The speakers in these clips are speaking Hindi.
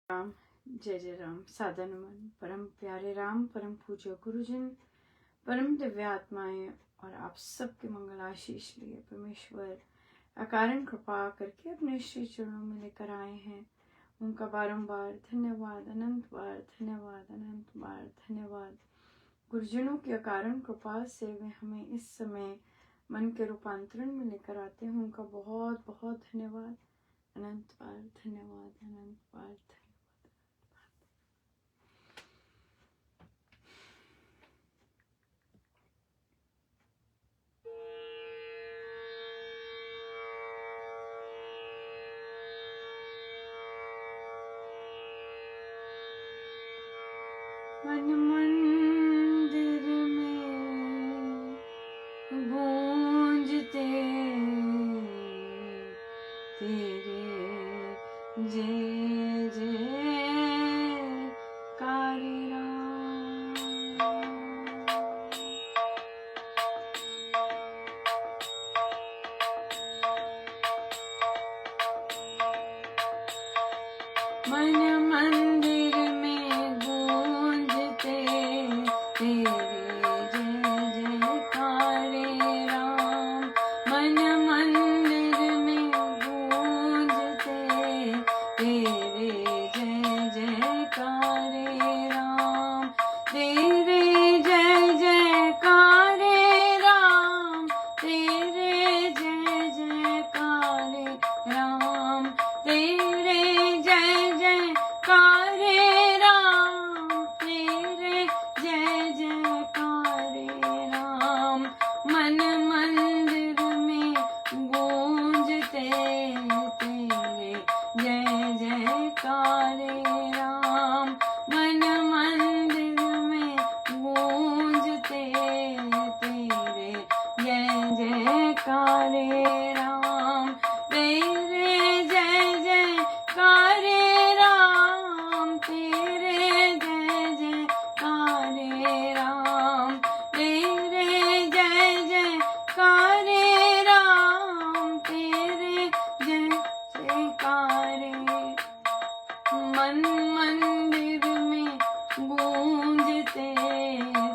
राम। जय जय राम। सादा नमन परम प्यारे राम, परम पूज्य गुरुजन, परम दिव्य आत्माएं और आप सबके मंगल आशीष लिए परमेश्वर अकारण कृपा करके अपने श्री चरणों में लेकर आए हैं। उनका बारंबार धन्यवाद, अनंत बार धन्यवाद, अनंत बार धन्यवाद। गुरुजनों की अकारण कृपा से वे हमें इस समय मन के रूपांतरण में लेकर आते हैं। उनका बहुत बहुत धन्यवाद, अनंत बार धन्यवाद, अनंत बार धन्यवाद। मन मंदिर में गूंजते तेरे जय जय कारी राम। मन मंदिर में गूंजते तेरे जय जयकारे राम। मन मंदिर में गूंजते तेरे जय जयकारे राम। तेरे जय जयकारे राम, तेरे जय जयकारे राम, तेरे जय जयकारे राम, तेरे जय जयकारे राम। मन मंदिर में गूंजते तेरे जय जयकारे राम। मन मंदिर में गूंजते तेरे जय जयकारे राम। तेरे जय जयकारे राम, तेरे जय जयकारे राम, तेरे जय जयकारे राम, तेरे जय जयकारे। मन मंदिर में गूंजते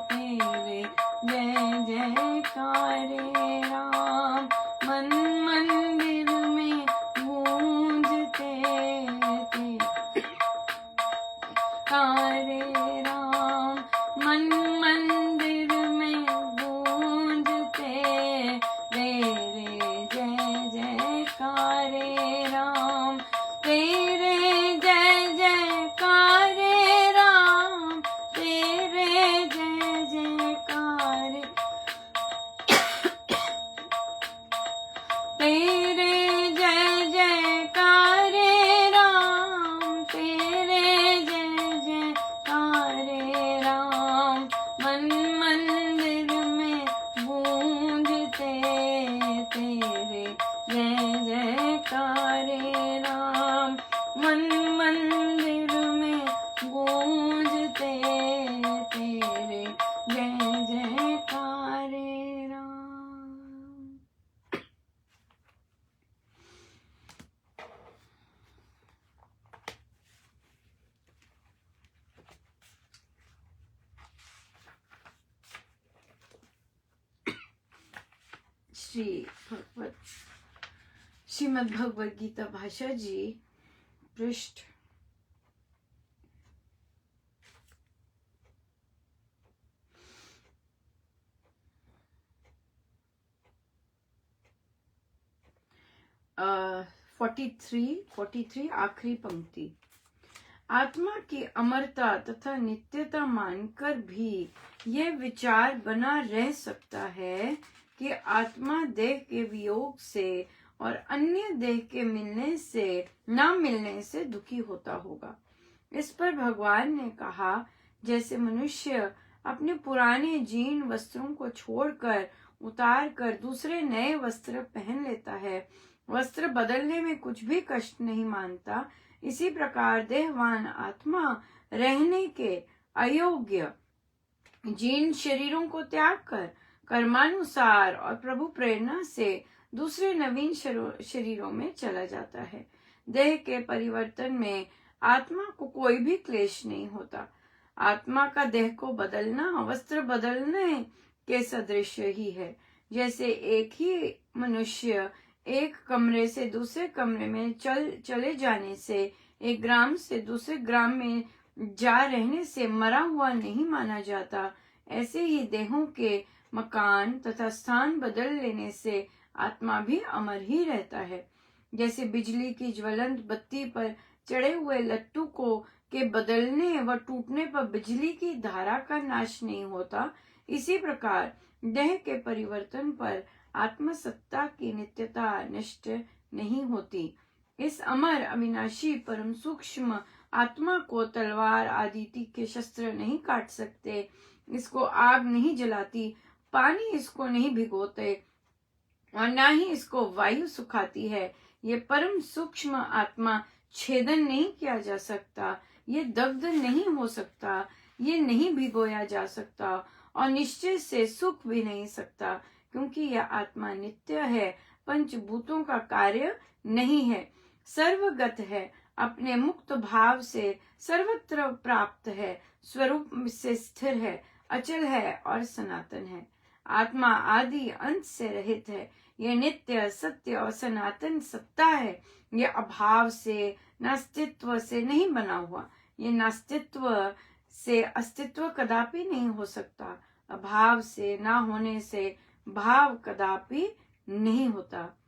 तेरे जय जयकारे राम। मन मंदिर में गूंजते तेरे कारे राम। मन मंदिर में गूंजते तेरे जय जयकारे राम। तेरे जय जयकारे राम, तेरे जय जयकारे, तेरे जय जयकारे राम, तेरे जय जयकारे राम। मन मंदिर में गूंजते तेरे जय जयकारे राम। मन मंदिर में गूंजते तेरे जय जयकारे राम। श्रीमद् भगवद गीता भाषा जी, पृष्ठ 43 आखिरी पंक्ति। आत्मा की अमरता तथा नित्यता मानकर भी यह विचार बना रह सकता है कि आत्मा देह के वियोग से और अन्य देह के मिलने से ना मिलने से दुखी होता होगा। इस पर भगवान ने कहा, जैसे मनुष्य अपने पुराने जीर्ण वस्त्रों को छोड़कर उतार कर दूसरे नए वस्त्र पहन लेता है, वस्त्र बदलने में कुछ भी कष्ट नहीं मानता, इसी प्रकार देहवान आत्मा रहने के अयोग्य जीर्ण शरीरों को त्याग कर कर्मानुसार और प्रभु प्रेरणा से दूसरे नवीन शरीरों में चला जाता है। देह के परिवर्तन में आत्मा को कोई भी क्लेश नहीं होता। आत्मा का देह को बदलना वस्त्र बदलने के सदृश ही है। जैसे एक ही मनुष्य एक कमरे से दूसरे कमरे में चले जाने से, एक ग्राम से दूसरे ग्राम में जा रहने से मरा हुआ नहीं माना जाता, ऐसे ही देहों के मकान तथा स्थान बदल लेने से आत्मा भी अमर ही रहता है। जैसे बिजली की ज्वलंत बत्ती पर चढ़े हुए लट्टू को के बदलने व टूटने पर बिजली की धारा का नाश नहीं होता, इसी प्रकार देह के परिवर्तन पर आत्मसत्ता की नित्यता नष्ट नहीं होती। इस अमर अविनाशी परम सूक्ष्म आत्मा को तलवार आदि तीखे शस्त्र नहीं काट सकते, इसको आग नहीं जलाती, पानी इसको नहीं भिगोते और ना ही इसको वायु सुखाती है। ये परम सूक्ष्म आत्मा छेदन नहीं किया जा सकता, ये दग्ध नहीं हो सकता, ये नहीं भिगोया जा सकता और निश्चय से सुख भी नहीं सकता, क्योंकि यह आत्मा नित्य है, पंचभूतों का कार्य नहीं है, सर्वगत है, अपने मुक्त भाव से सर्वत्र प्राप्त है, स्वरूप से स्थिर है, अचल है और सनातन है। आत्मा आदि अंत से रहित है, यह नित्य सत्य और सनातन सत्ता है। यह अभाव से नास्तित्व से नहीं बना हुआ, ये नास्तित्व से अस्तित्व कदापि नहीं हो सकता, अभाव से ना होने से भाव कदापि नहीं होता।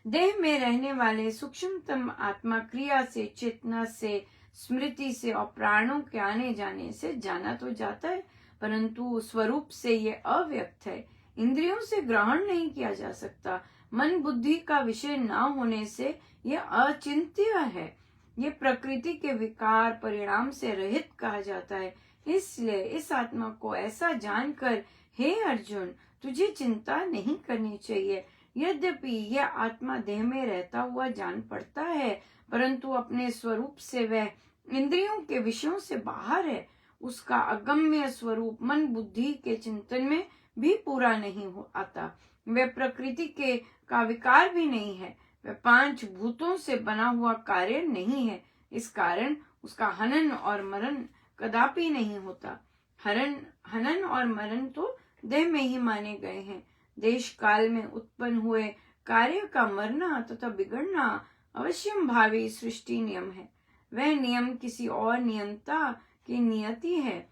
देह में रहने वाले सूक्ष्मतम आत्मा क्रिया से, चेतना से, स्मृति से और प्राणों के आने जाने से जाना तो जाता है, परंतु स्वरूप से ये अव्यक्त है, इंद्रियों से ग्रहण नहीं किया जा सकता, मन बुद्धि का विषय ना होने से यह अचिंत्य है, ये प्रकृति के विकार परिणाम से रहित कहा जाता है। इसलिए इस आत्मा को ऐसा जानकर हे अर्जुन, तुझे चिंता नहीं करनी चाहिए। यद्यपि यह आत्मा देह में रहता हुआ जान पड़ता है, परंतु अपने स्वरूप से वह इंद्रियों के विषयों से बाहर है। उसका अगम्य स्वरूप मन बुद्धि के चिंतन में भी पूरा नहीं हो आता। वह प्रकृति के का विकार भी नहीं है, वह पांच भूतों से बना हुआ कार्य नहीं है। इस कारण उसका हनन और मरण कदापि नहीं होता। हनन और मरण तो देह में ही माने गए हैं। देश काल में उत्पन्न हुए कार्य का मरना तथा बिगड़ना अवश्यम भावी सृष्टि नियम है। वह नियम किसी और नियंता की नियति है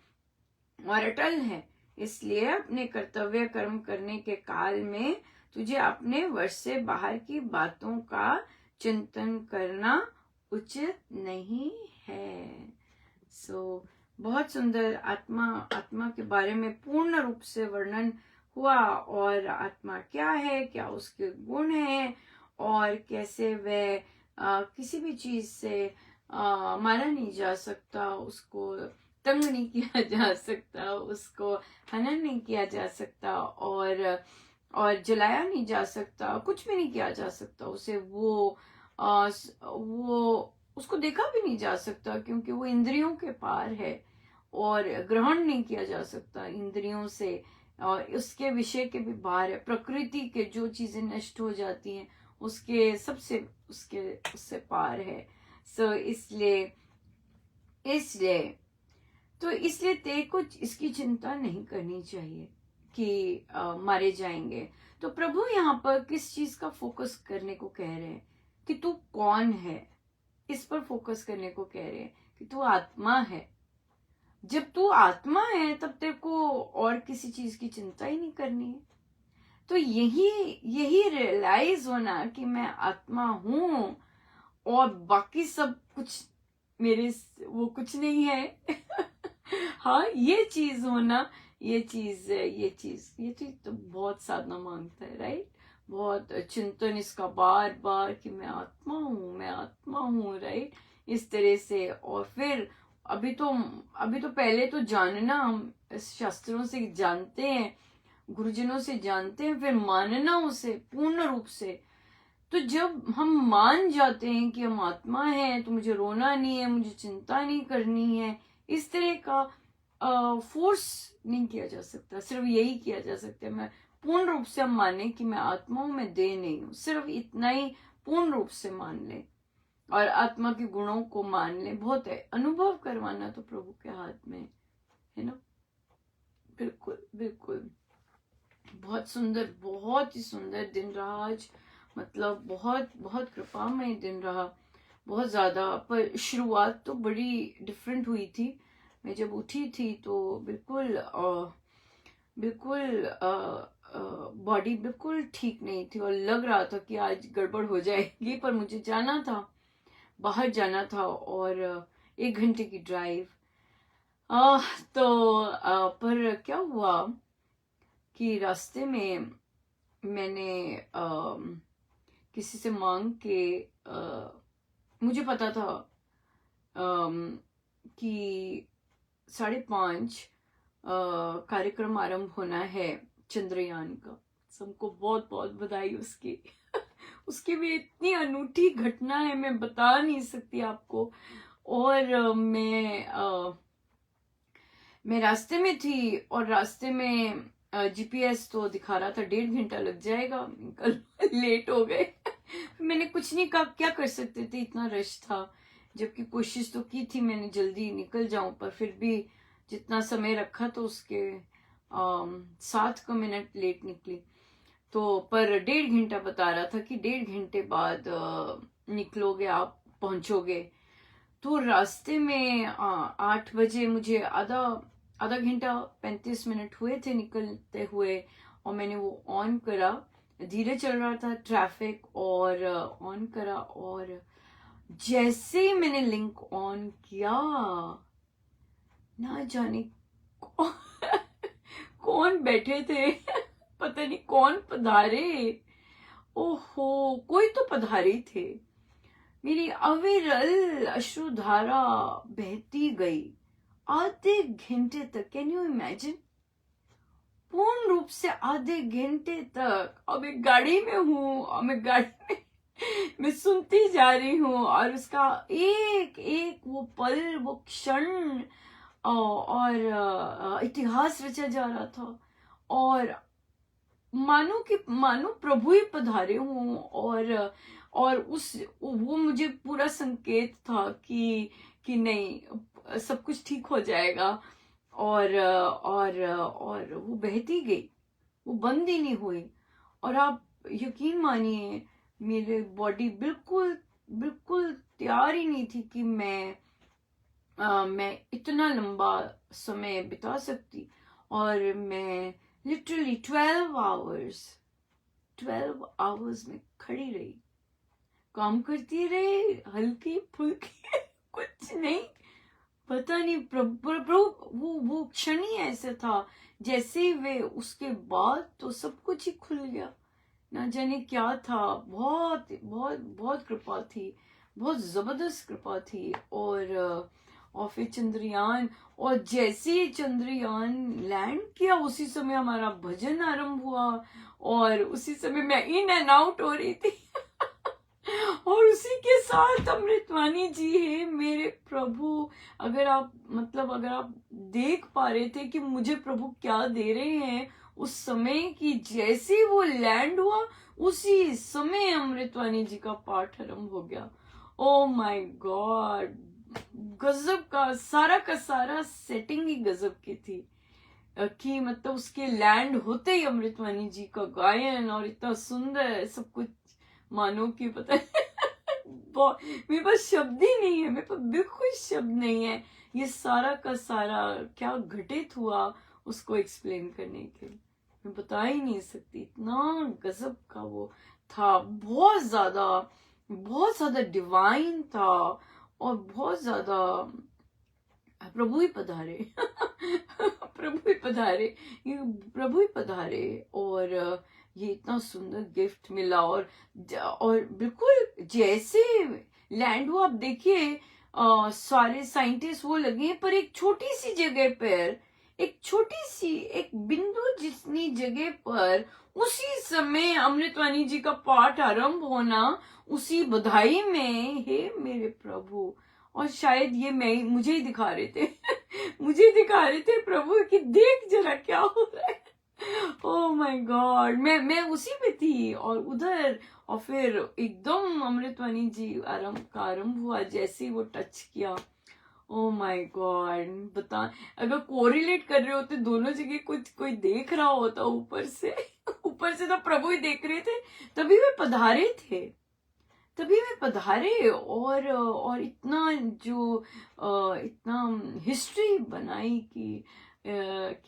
और अटल है। इसलिए अपने कर्तव्य कर्म करने के काल में तुझे अपने वश से बाहर की बातों का चिंतन करना उचित नहीं है। बहुत सुंदर आत्मा के बारे में पूर्ण रूप से वर्णन हुआ, और आत्मा क्या है, क्या उसके गुण है और कैसे वह किसी भी चीज से मारा नहीं जा सकता, उसको तंग नहीं किया जा सकता, उसको हनन नहीं किया जा सकता और जलाया नहीं जा सकता, कुछ भी नहीं किया जा सकता उसे। वो उसको देखा भी नहीं जा सकता, क्योंकि वो इंद्रियों के पार है और ग्रहण नहीं किया जा सकता इंद्रियों से, और उसके विषय के भी बाहर है। प्रकृति के जो चीजें नष्ट हो जाती हैं उसके सबसे उससे पार है। इसलिए तेरे को इसकी चिंता नहीं करनी चाहिए कि मारे जाएंगे। तो प्रभु यहाँ पर किस चीज का फोकस करने को कह रहे हैं कि तू कौन है, इस पर फोकस करने को कह रहे हैं कि तू आत्मा है। जब तू आत्मा है तब तेरे को और किसी चीज की चिंता ही नहीं करनी है। तो यही रियलाइज होना कि मैं आत्मा हूं और बाकी सब कुछ मेरे वो कुछ नहीं है हाँ, ये चीज होना, ये चीज तो बहुत साधना मांगता है, राइट। बहुत चिंतन इसका बार बार कि मैं आत्मा हूँ, राइट, इस तरह से। और फिर अभी तो पहले तो जानना, हम शास्त्रों से जानते हैं, गुरुजनों से जानते हैं, फिर मानना उसे पूर्ण रूप से। तो जब हम मान जाते हैं कि हम आत्मा हैं, तो मुझे रोना नहीं है, मुझे चिंता नहीं करनी है, इस तरह का फोर्स नहीं किया जा सकता। सिर्फ यही किया जा सकता है, मैं पूर्ण रूप से हम माने कि मैं आत्मा हूं, मैं देह नहीं हूं, सिर्फ इतना ही पूर्ण रूप से मान ले। और आत्मा के गुणों को मान ले। बहुत है, अनुभव करवाना तो प्रभु के हाथ में है ना। बिल्कुल बिल्कुल, बहुत सुंदर, बहुत ही सुंदर दिन रहा आज। मतलब बहुत बहुत कृपामय दिन रहा, बहुत ज्यादा। पर शुरुआत तो बड़ी डिफरेंट हुई थी। मैं जब उठी थी तो बिल्कुल बिल्कुल बॉडी बिल्कुल ठीक नहीं थी और लग रहा था कि आज गड़बड़ हो जाएगी। पर मुझे जाना था, बाहर जाना था, और 1 घंटे की ड्राइव। तो पर क्या हुआ कि रास्ते में मैंने किसी से मांग के, मुझे पता था कि 5:30 कार्यक्रम आरंभ होना है चंद्रयान का। सबको बहुत बहुत बधाई उसकी। उसकी भी इतनी अनूठी घटना है, मैं बता नहीं सकती आपको। और मैं रास्ते में थी, और रास्ते में जीपीएस तो दिखा रहा था 1.5 घंटा लग जाएगा, कल लेट हो गए। मैंने कुछ नहीं कहा, क्या कर सकते थे, इतना रश था। जबकि कोशिश तो की थी मैंने जल्दी निकल जाऊं, पर फिर भी जितना समय रखा तो उसके 7 मिनट लेट निकली। तो पर 1.5 घंटा बता रहा था कि 1.5 घंटे बाद निकलोगे आप, पहुंचोगे। तो रास्ते में 8 बजे मुझे आधा घंटा 35 मिनट हुए थे निकलते हुए, और मैंने वो ऑन करा। धीरे चल रहा था ट्रैफिक, और ऑन करा, और जैसे ही मैंने लिंक ऑन किया, ना जाने कौन, कौन बैठे थे। पता नहीं कौन पधारे। ओहो, कोई तो पधारे थे। मेरी अविरल अश्रुधारा बहती गई आधे घंटे तक। Can you imagine? पूर्ण रूप से आधे घंटे तक। अब एक गाड़ी में हूं, और मैं गाड़ी में मैं सुनती जा रही हूँ, और उसका एक एक वो पल, वो क्षण और इतिहास रचा जा रहा था। और मानो प्रभु ही पधारे हूँ। और वो मुझे पूरा संकेत था कि नहीं, सब कुछ ठीक हो जाएगा। और वो बहती गई, वो बंद ही नहीं हुई। और आप यकीन मानिए, मेरे बॉडी बिल्कुल बिल्कुल तैयार ही नहीं थी कि मैं इतना लंबा समय बिता सकती। और मैं लिटरली 12 आवर्स में खड़ी रही, काम करती रही, हल्की फुल्की। कुछ नहीं, पता नहीं, प्रभु वो क्षण ही ऐसे था। जैसे ही वे, उसके बाद तो सब कुछ ही खुल गया। ना जाने क्या था। बहुत बहुत बहुत कृपा थी, बहुत जबरदस्त कृपा थी। और फिर चंद्रयान, और जैसे ही चंद्रयान लैंड किया, उसी समय हमारा भजन आरंभ हुआ, और उसी समय मैं इन एंड आउट हो रही थी। और उसी के साथ अमृतवाणी जी है मेरे प्रभु। अगर आप देख पा रहे थे कि मुझे प्रभु क्या दे रहे हैं उस समय की, जैसे वो लैंड हुआ उसी समय अमृतवाणी जी का पाठ आरंभ हो गया। ओ माय गॉड, गजब का सारा सेटिंग ही गजब की थी। कि मतलब उसके लैंड होते ही अमृतवाणी जी का गायन, और इतना सुंदर सब कुछ, मानो कि पता है। मेरे पास शब्द ही नहीं है, मेरे पास बिल्कुल शब्द नहीं है। ये सारा का सारा क्या घटित हुआ उसको एक्सप्लेन करने के, मैं बता ही नहीं सकती। इतना गजब का वो था, बहुत ज्यादा डिवाइन था, और बहुत ज्यादा प्रभु ही पधारे। प्रभु ही पधारे, ये प्रभु ही पधारे। और ये इतना सुंदर गिफ्ट मिला। और बिल्कुल जैसे लैंड हुआ, आप देखिए सारे साइंटिस्ट वो लगे, पर एक छोटी सी जगह पर, एक छोटी सी एक बिंदु जितनी जगह पर, उसी समय अमृतवाणी जी का पाठ आरंभ होना, उसी बधाई में, हे मेरे प्रभु। और शायद ये मुझे ही दिखा रहे थे। मुझे दिखा रहे थे प्रभु कि देख जरा क्या हो रहा है। ओह माय गॉड, मैं उसी में थी और उधर, और फिर एकदम अमृतवाणी जी आरंभ हुआ, जैसे ही वो टच किया, ओ माय गॉड, बता, अगर कोरिलेट कर रहे होते दोनों जगह, कुछ कोई देख रहा होता ऊपर से ऊपर से तो प्रभु ही देख रहे थे, तभी वे पधारे थे, तभी वे पधारे, और इतना जो इतना हिस्ट्री बनाई कि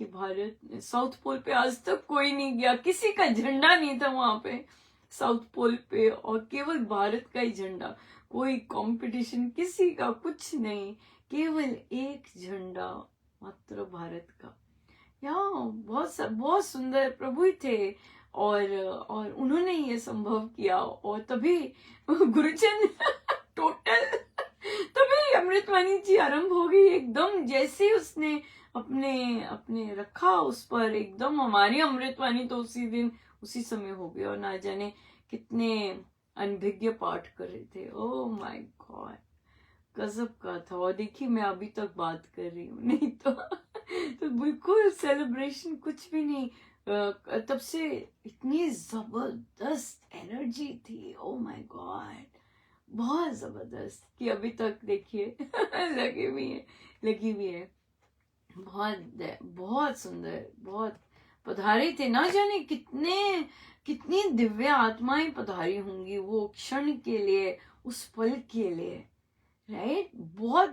भारत साउथ पोल पे आज तक कोई नहीं गया, किसी का झंडा नहीं था वहां पे साउथ पोल पे, और केवल भारत का ही झंडा, कोई कंपटीशन किसी का कुछ नहीं, केवल एक झंडा मात्र भारत का। बहुत सुंदर प्रभु ही थे, और उन्होंने ये संभव किया, और तभी गुरुजन टोटल, तभी अमृतवाणी जी आरंभ हो गई एकदम, जैसे ही उसने अपने अपने रखा उस पर, एकदम हमारी अमृतवाणी तो उसी दिन उसी समय हो गई, और ना जाने कितने अनभिज्ञ पाठ कर रहे थे। ओ माय गॉड, गजब का था। और देखिए मैं अभी तक बात कर रही हूँ, नहीं तो बिल्कुल सेलिब्रेशन कुछ भी नहीं, तब से इतनी जबरदस्त एनर्जी थी, ओ माय गॉड, बहुत जबरदस्त, कि अभी तक देखिए लगी भी है। बहुत सुंदर, बहुत पधारे थे, ना जाने कितनी दिव्य आत्माएं पधारी होंगी वो क्षण के लिए, उस पल के लिए, राइट। बहुत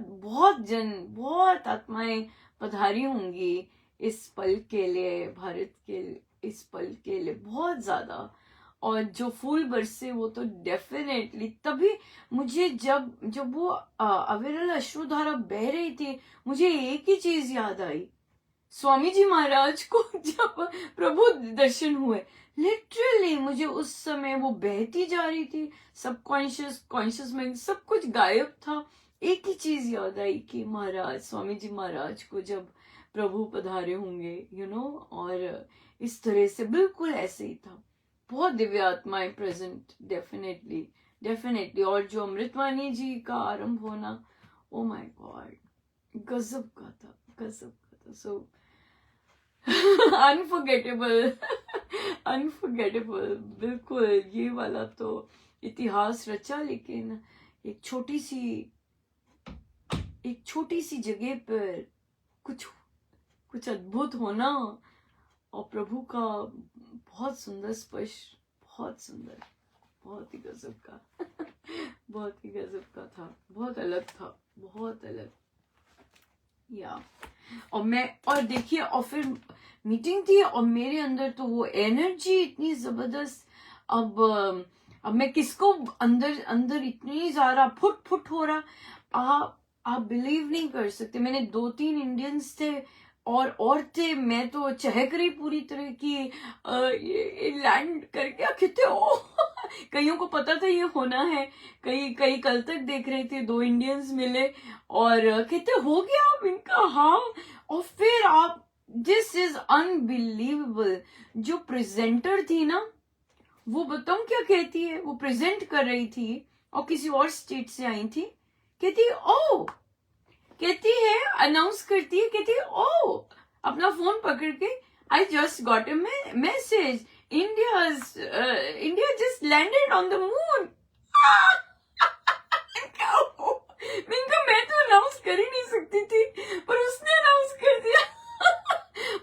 आत्माएं पधारी होंगी इस पल के लिए, भारत के इस पल के लिए, बहुत ज्यादा। और जो फूल बरसे वो तो डेफिनेटली, तभी मुझे जब वो अविरल अश्रुधारा बह रही थी, मुझे एक ही चीज याद आई, स्वामी जी महाराज को जब प्रभु दर्शन हुए, लिटरली मुझे उस समय वो बहती जा रही थी, सबकॉन्शियस कॉन्शियस में सब कुछ गायब था, एक ही चीज याद आई कि महाराज, स्वामी जी महाराज को जब प्रभु पधारे होंगे, और इस तरह से बिल्कुल ऐसे ही था। बहुत दिव्य आत्माएं प्रेजेंट, डेफिनेटली। और जो अमृतवाणी जी का आरंभ होना, ओ माय गॉड, गजब का था। सो अनफॉरगेटेबल बिल्कुल, ये वाला तो इतिहास रचा, लेकिन एक छोटी सी जगह पर कुछ अद्भुत होना, और प्रभु का बहुत सुंदर स्पर्श, बहुत सुंदर, बहुत ही गजब का बहुत ही गजब का था, बहुत अलग था, बहुत अलग। और देखिए, और फिर मीटिंग थी, और मेरे अंदर तो वो एनर्जी इतनी जबरदस्त, अब मैं किसको अंदर इतनी ज्यादा फुट हो रहा, आप बिलीव नहीं कर सकते। मैंने 2-3 इंडियंस थे और थे, मैं तो चहक रही पूरी तरह की, ये लैंड करके कितने कईयों को पता था ये होना है, कई कल तक देख रहे थे, 2 इंडियंस मिले और कहते हो गया अब इनका, हाँ। और फिर आप, दिस इज अनबिलीवेबल, जो प्रेजेंटर थी ना, वो बताऊं क्या कहती है, वो प्रेजेंट कर रही थी और किसी और स्टेट से आई थी, कहती है अनाउंस करती है, कहती है ओ, अपना फोन पकड़ के, I just got a message, India just landed on the moon. मैं तो अनाउंस कर ही नहीं सकती थी, पर उसने अनाउंस कर दिया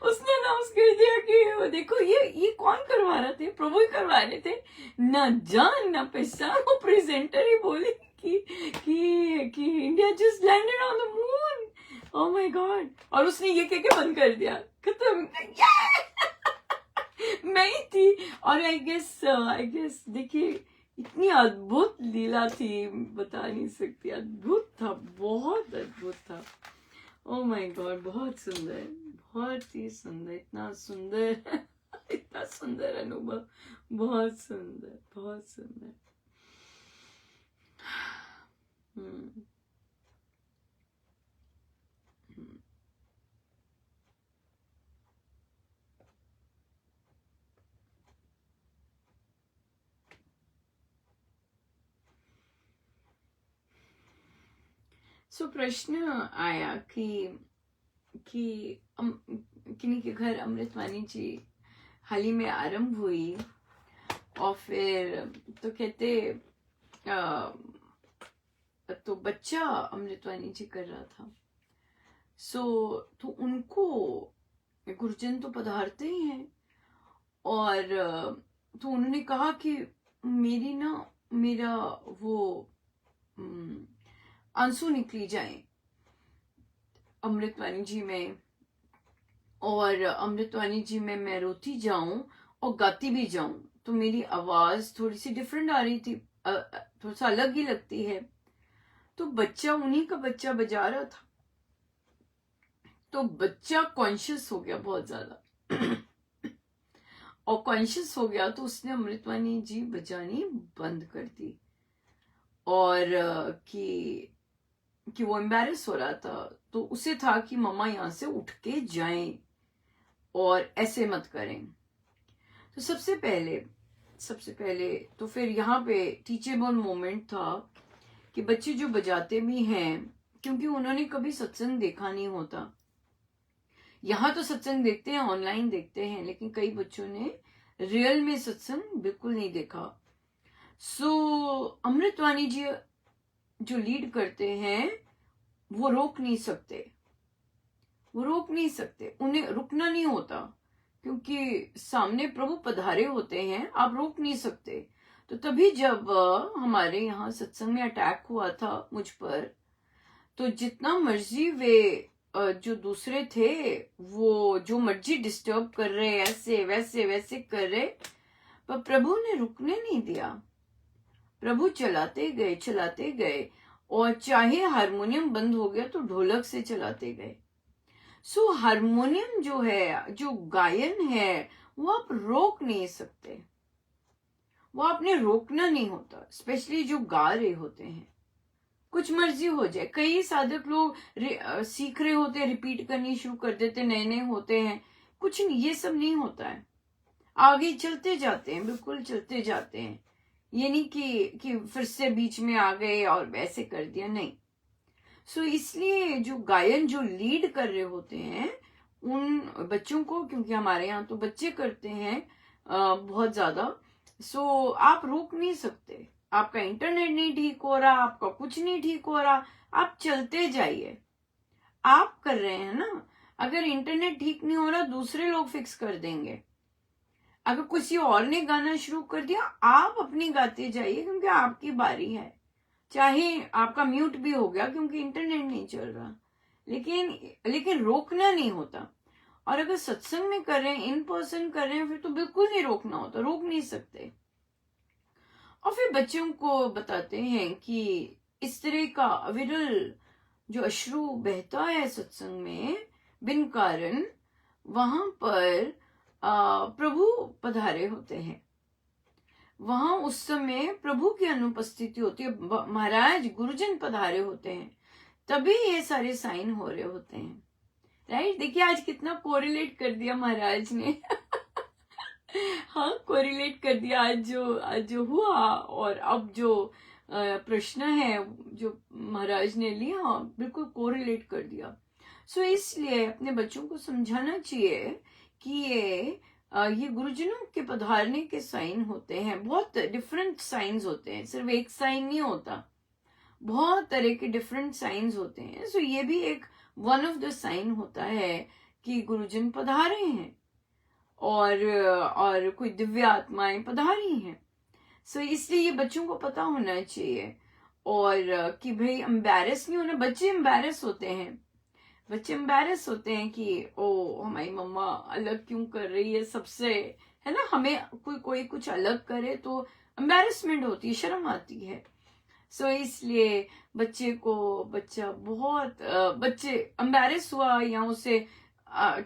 उसने अनाउंस कर दिया कि देखो, ये कौन करवा रहे थे, प्रभु ही करवा रहे थे, ना जान ना पहचान, वो प्रेजेंटर ही बोली कि India just landed on the moon, oh my God. और उसने ये कह के बंद कर दिया, खत्म मैं ही थी। और आई गेस देखिए, इतनी अद्भुत लीला थी, बता नहीं सकती, अद्भुत था, बहुत अद्भुत था। ओह माय गॉड, बहुत सुंदर, बहुत ही सुंदर, इतना सुंदर अनुभव, बहुत सुंदर, बहुत सुंदर। सो प्रश्न आया कि किन्हीं के घर अमृतवाणी जी हाल ही में आरंभ हुई, और फिर तो कहते तो बच्चा अमृतवाणी जी कर रहा था। तो उनको गुरुजन तो पधारते ही हैं, और तो उन्होंने कहा कि मेरा वो आंसू निकली जाए अमृतवाणी जी में, और अमृतवाणी जी में मैं रोती जाऊं और गाती भी जाऊं, तो मेरी आवाज थोड़ी सी डिफरेंट आ रही थी, थोड़ा सा अलग ही लगती है। तो बच्चा, उन्हीं का बच्चा बजा रहा था, तो बच्चा कॉन्शियस हो गया बहुत ज्यादा और कॉन्शियस हो गया तो उसने अमृतवाणी जी बजानी बंद कर दी, और कि वो एम्बैरेस हो रहा था, तो उसे था कि मम्मा यहाँ से उठ के जाएं और ऐसे मत करें। तो सबसे पहले तो फिर यहाँ पे टीचेबल मोमेंट था कि बच्चे जो बजाते भी हैं, क्योंकि उन्होंने कभी सत्संग देखा नहीं होता, यहाँ तो सत्संग देखते हैं, ऑनलाइन देखते हैं, लेकिन कई बच्चों ने रियल में सत्संग बिल्कुल नहीं देखा। अमृतवाणी जी जो लीड करते हैं वो रोक नहीं सकते, उन्हें रुकना नहीं होता, क्योंकि सामने प्रभु पधारे होते हैं, आप रोक नहीं सकते। तो तभी जब हमारे यहाँ सत्संग में अटैक हुआ था मुझ पर, तो जितना मर्जी वे जो दूसरे थे वो जो मर्जी डिस्टर्ब कर रहे, ऐसे वैसे कर रहे, पर प्रभु ने रुकने नहीं दिया। प्रभु चलाते गए, और चाहे हारमोनियम बंद हो गया तो ढोलक से चलाते गए। हारमोनियम जो है, जो गायन है, वो आप रोक नहीं सकते, वो आपने रोकना नहीं होता, स्पेशली जो गा रहे होते हैं। कुछ मर्जी हो जाए, कई साधक लोग सीख रहे होते हैं, रिपीट करनी शुरू कर देते, नए होते हैं, कुछ नहीं, ये सब नहीं होता है, आगे चलते जाते हैं, बिल्कुल चलते जाते हैं। ये नहीं कि फिर से बीच में आ गए और वैसे कर दिया, नहीं। इसलिए जो गायन जो लीड कर रहे होते हैं उन बच्चों को, क्योंकि हमारे यहाँ तो बच्चे करते हैं बहुत ज्यादा, आप रोक नहीं सकते। आपका इंटरनेट नहीं ठीक हो रहा, आपका कुछ नहीं ठीक हो रहा, आप चलते जाइए, आप कर रहे हैं ना। अगर इंटरनेट ठीक नहीं हो रहा, दूसरे लोग फिक्स कर देंगे। अगर किसी और ने गाना शुरू कर दिया, आप अपनी गाते जाइए, क्योंकि आपकी बारी है। चाहे आपका म्यूट भी हो गया क्योंकि इंटरनेट नहीं चल रहा, लेकिन रोकना नहीं होता। और अगर सत्संग में कर रहे हैं, इन पर्सन कर रहे हैं, फिर तो बिल्कुल नहीं रोकना होता, रोक नहीं सकते। और फिर बच्चों को बताते हैं कि इस तरह का अविरल जो अश्रु बहता है सत्संग में बिन कारण, वहां पर प्रभु पधारे होते हैं, वहां उस समय प्रभु की अनुपस्थिति होती है, महाराज गुरुजन पधारे होते हैं, तभी ये सारे साइन हो रहे होते हैं। राइट, देखिए आज कितना कोरिलेट कर दिया महाराज ने हाँ, कोरिलेट कर दिया आज जो हुआ, और अब जो प्रश्न है जो महाराज ने लिया, बिल्कुल कोरिलेट कर दिया। इसलिए अपने बच्चों को समझाना चाहिए कि ये गुरुजनों के पधारने के साइन होते हैं, बहुत डिफरेंट साइंस होते हैं, सिर्फ एक साइन नहीं होता, बहुत तरह के डिफरेंट साइंस होते हैं। ये भी एक वन ऑफ द साइन होता है कि गुरुजन पधारे हैं और कोई दिव्य आत्माएं पधारी हैं। इसलिए ये बच्चों को पता होना चाहिए, और कि भाई एम्बैरेस नहीं होना। बच्चे एम्बैरेस होते हैं कि ओ हमारी मम्मा अलग क्यों कर रही है सबसे, है ना। हमें कोई कुछ अलग करे तो एम्बैरेसमेंट होती है, शर्म आती है। इसलिए बच्चा बहुत बच्चे एम्बैरेस हुआ या उसे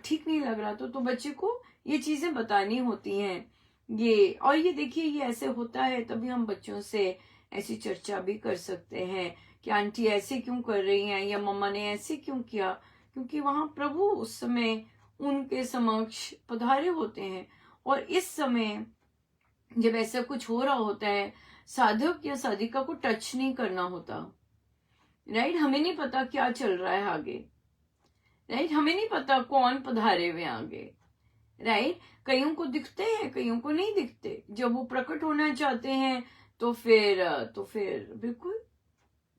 ठीक नहीं लग रहा तो बच्चे को ये चीजें बतानी होती हैं। ये देखिए, ये ऐसे होता है, तभी हम बच्चों से ऐसी चर्चा भी कर सकते हैं कि आंटी ऐसे क्यों कर रही हैं, या मम्मा ने ऐसे क्यों किया, क्योंकि वहां प्रभु उस समय उनके समक्ष पधारे होते हैं। और इस समय जब ऐसा कुछ हो रहा होता है, साधक या साधिका को टच नहीं करना होता, राइट। हमें नहीं पता क्या चल रहा है आगे, राइट, हमें नहीं पता कौन पधारे हुए आगे, राइट। कईयों को दिखते हैं, कईयों को नहीं दिखते। जब वो प्रकट होना चाहते हैं तो फिर बिल्कुल,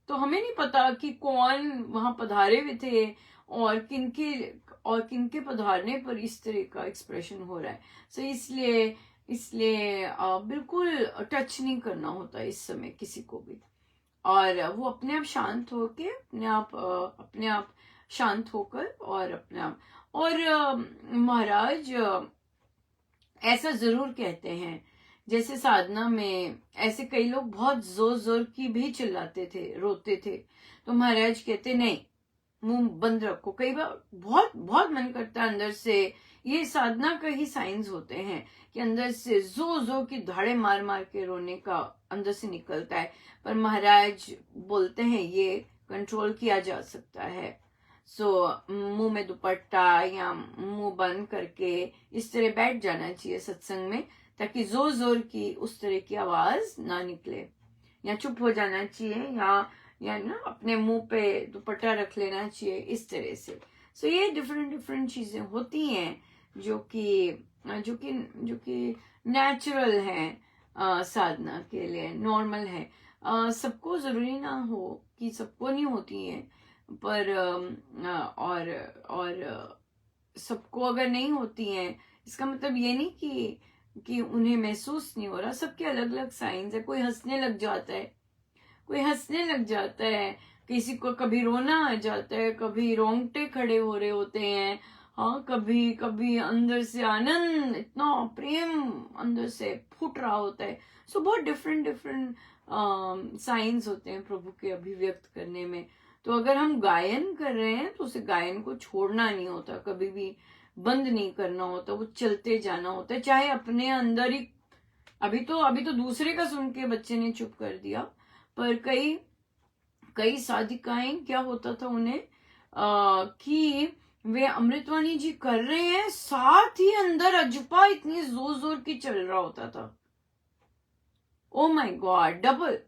तो हमें नहीं पता कि कौन वहां पधारे हुए थे और किनके पधारने पर इस तरह का एक्सप्रेशन हो रहा है। सो इसलिए इसलिए बिल्कुल टच नहीं करना होता इस समय किसी को भी। और वो अपने आप शांत होके, अपने आप शांत होकर और अपने आप, और महाराज ऐसा जरूर कहते हैं, जैसे साधना में ऐसे कई लोग बहुत जोर जोर की भी चिल्लाते थे, रोते थे, तो महाराज कहते नहीं, मुंह बंद रखो। कई बार बहुत बहुत मन करता है अंदर से, ये साधना का ही साइंस होते हैं कि अंदर से जोर जोर की धाड़े मार मार के रोने का अंदर से निकलता है, पर महाराज बोलते हैं ये कंट्रोल किया जा सकता है। सो मुंह में दुपट्टा या मुंह बंद करके इस तरह बैठ जाना चाहिए सत्संग में, ताकि जोर जोर की उस तरह की आवाज ना निकले, या चुप हो जाना चाहिए, या ना अपने मुंह पे दुपट्टा रख लेना चाहिए, इस तरह से। सो ये डिफरेंट डिफरेंट चीजें होती हैं जो कि नेचुरल है, साधना के लिए नॉर्मल है। सबको जरूरी ना हो कि सबको नहीं होती है, पर सबको अगर नहीं होती हैं, इसका मतलब ये नहीं कि उन्हें महसूस नहीं हो रहा। सबके अलग अलग साइंस है। कोई हंसने लग जाता है, किसी को कभी रोना आ जाता है, कभी रोंगटे खड़े हो रहे होते हैं, हाँ, कभी कभी अंदर से आनंद, इतना प्रेम अंदर से फूट रहा होता है। सो बहुत डिफरेंट डिफरेंट साइंस होते हैं प्रभु के अभिव्यक्त करने में। तो अगर हम गायन कर रहे हैं तो उसे गायन को छोड़ना नहीं होता, कभी भी बंद नहीं करना होता, वो चलते जाना होता है, चाहे अपने अंदर ही। अभी तो दूसरे का सुन के बच्चे ने चुप कर दिया, पर कई कई साधिकाएं क्या होता था उन्हें, कि वे अमृतवाणी जी कर रहे हैं, साथ ही अंदर अजपा इतनी जोर जोर की चल रहा होता था। Oh my God, double,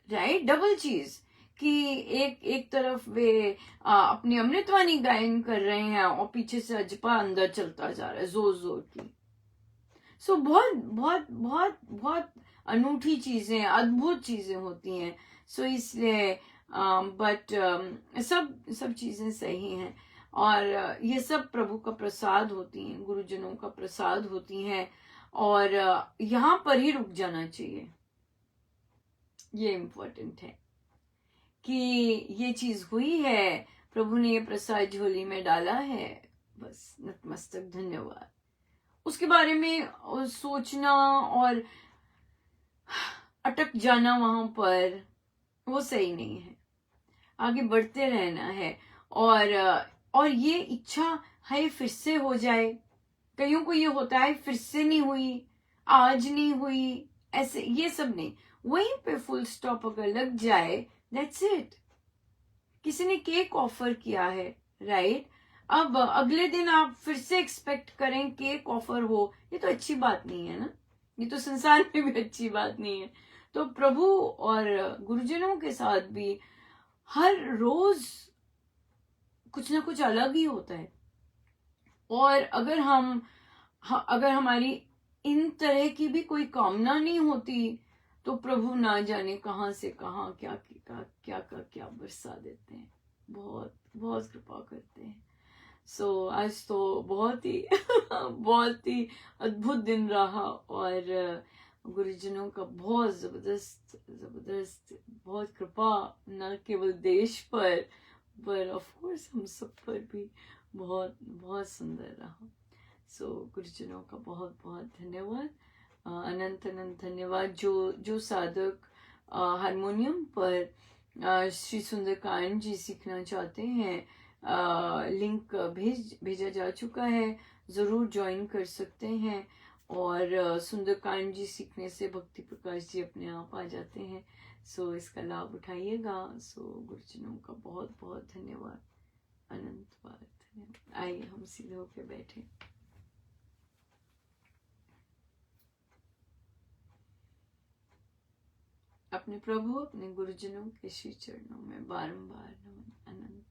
right, double चीज कि एक तरफ वे अपनी अमृतवाणी गायन कर रहे हैं और पीछे से अजपा अंदर चलता जा रहा है जोर जोर की। सो बहुत बहुत बहुत बहुत अनूठी चीजें, अद्भुत चीजें होती हैं। सो इसलिए बट सब सब चीजें सही हैं, और ये सब प्रभु का प्रसाद होती हैं, गुरुजनों का प्रसाद होती हैं, और यहाँ पर ही रुक जाना चाहिए। ये इम्पोर्टेंट है कि ये चीज हुई है, प्रभु ने ये प्रसाद झोली में डाला है, बस नतमस्तक धन्यवाद। उसके बारे में सोचना और अटक जाना वहां पर, वो सही नहीं है। आगे बढ़ते रहना है, और ये इच्छा है फिर से हो जाए। कईयों को ये होता है फिर से नहीं हुई, आज नहीं हुई, ऐसे ये सब नहीं। वहीं पे फुल स्टॉप अगर लग जाए, दैट्स इट। किसी ने केक ऑफर किया है, राइट, अब अगले दिन आप फिर से एक्सपेक्ट करें केक ऑफर हो, ये तो अच्छी बात नहीं है ना, ये तो संसार में भी अच्छी बात नहीं है। तो प्रभु और गुरुजनों के साथ भी हर रोज कुछ ना कुछ अलग ही होता है, और अगर हमारी इन तरह की भी कोई कामना नहीं होती, तो प्रभु ना जाने कहां से कहां क्या बरसा देते हैं, बहुत बहुत कृपा करते हैं। सो आज तो बहुत ही बहुत ही अद्भुत दिन रहा, और गुरुजनों का बहुत जबरदस्त बहुत कृपा, न केवल देश पर ऑफ कोर्स हम सब पर भी बहुत बहुत सुंदर रहा। सो गुरुजनों का बहुत बहुत धन्यवाद, अनंत अनंत धन्यवाद। जो साधक हारमोनियम पर श्री सुंदरकांड जी सीखना चाहते हैं, लिंक भेजा जा चुका है, जरूर ज्वाइन कर सकते हैं, और सुंदरकांड जी सीखने से भक्ति प्रकाश जी अपने आप आ जाते हैं। सो इसका लाभ उठाइएगा। सो गुरुजनों का बहुत बहुत धन्यवाद, अनंत बार धन्यवाद। आइए हम सीधे होके बैठे। अपने प्रभु, अपने गुरुजनों के श्री चरणों में बारंबार नमन, अनंत।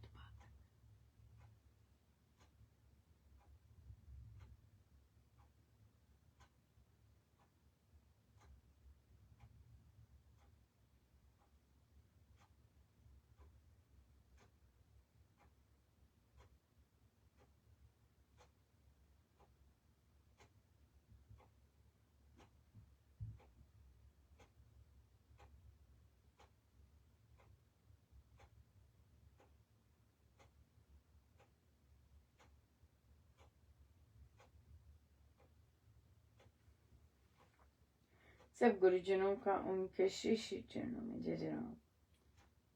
सब गुरुजनों का उनके श्री श्री चरणों में जय जय राम,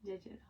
जय जय राम।